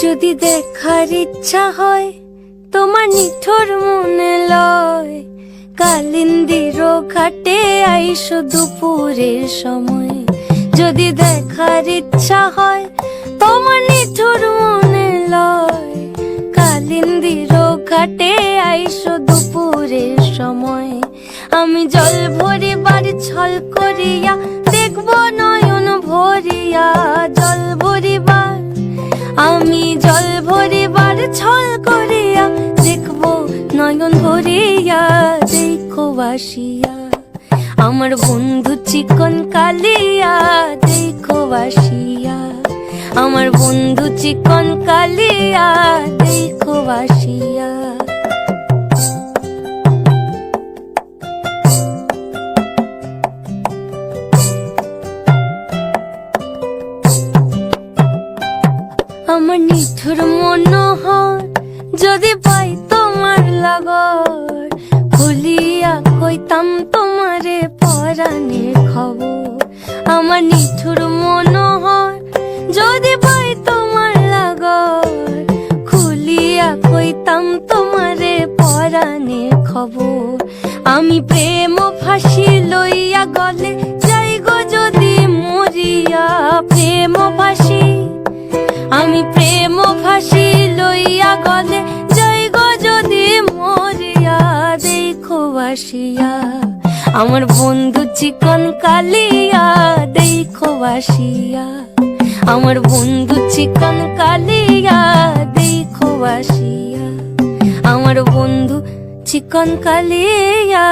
যদি দেখার ইচ্ছা হয় তোমার নিঠুর মনে লয়, কালিন্দির ঘাটে আইসো দুপুরের সময়। যদি দেখার ইচ্ছা হয় তোমার নিঠুর মনে লয়, কালিন্দির ঘাটে আইসো দুপুরের সময়। আমি জল ভরিবার ছল করিয়া দেখবো নয়ন ভরিয়া, জল ভরিবার আমি জল ভরিবার ছল করিয়া দেখবো নয়ন ভরিয়া। দেখো বাসিয়া আমার বন্ধু চিকন কালিয়া, দেখো বাসিয়া আমার বন্ধু চিকন কালিয়া, দেখো বাসিয়া। আমার নিঠুর মনোহর যদি পাই তোমার লাগর, খুলিয়া কইতাম তোমারে পরাণের খবর। আমার নিঠুর মনোহর যদি পাই তোমার লাগর, খুলিয়া কইতাম তোমারে পরাণের খবর। আমি প্রেম ফাঁসি লইয়া গলে যাই গো যদি মরিয়া, প্রেম ফাঁসি আমি প্রেম ফাঁসি লইয়া গলে যাই গো যদি মরিয়া। দেখো বাসিয়া আমার বন্ধু চিকন কালিয়া, দেখো বাসিয়া আমার বন্ধু চিকন কালিয়া, দেখো বাসিয়া আমার বন্ধু চিকন কালিয়া,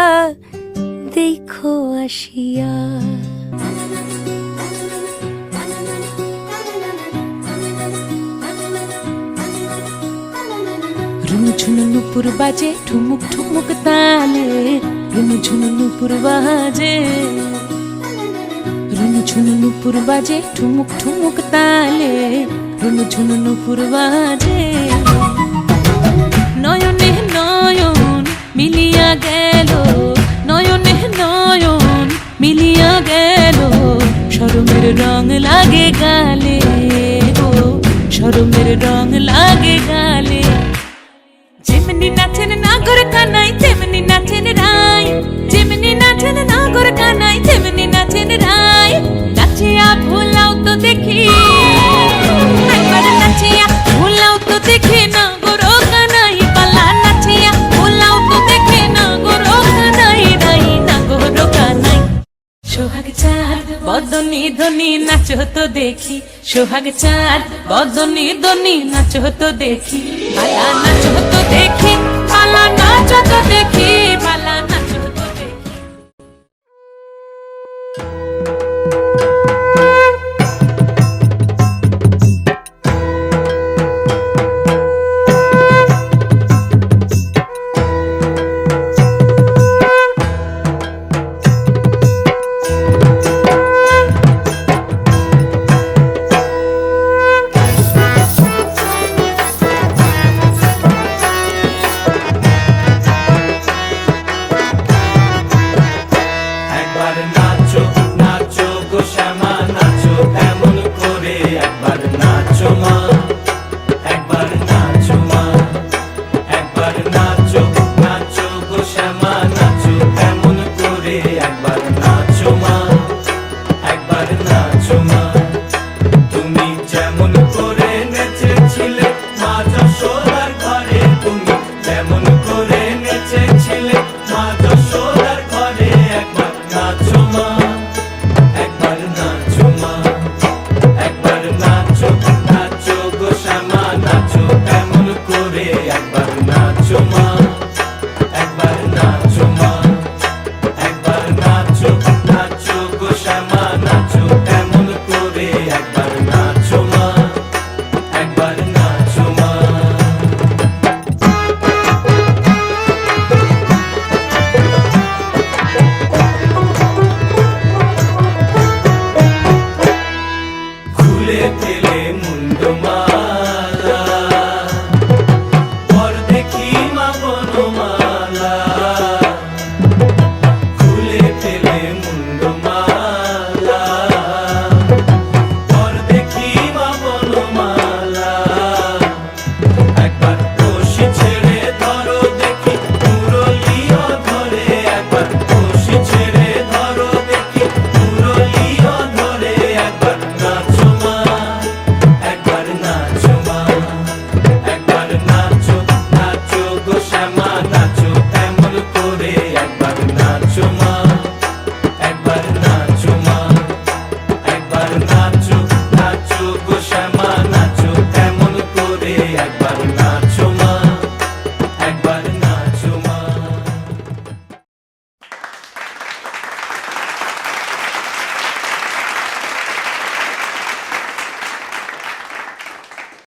দেখো আসিয়া। ঝুনু নুপুর বাজে ঠুমুক ঠুমুক তালে, রুনু ঝুনু নুপুর বাজে, রুনু ঝুনু নুপুর বাজে ঠুমুক ঠুমুক তালে, রুনু ঝুনু নুপুর বাজে। নয়নে নয়ন মিলিয়া গেল, নয়নে নয়ন মিলিয়া গেল, শরমের রং লাগে গালে গো, শরমের রং লাগে গালে। যেমনি নাচেন নাগর কানাই তেমনি নাচেন রাই, যেমনি নাচেন নাগর কানাই তেমনি নাচেন রাই। নাচিয়া ভোলাও তো দেখি, একবার নাচিয়া ভোলাও তো দেখি নাগর কানাই পালা, নাচিয়া ভোলাও তো দেখি নাগর কানাই রাই, নাগর কানাই। সোহাগ চাঁদ বদনি ধনি নাচো তো দেখি, সোহাগ চাঁদ বদনি ধনি নাচো তো দেখি, পালা নাচো তো দেখি, পালা নাচো তো দেখি, পালা নাচো তো দেখি। এবার নাচো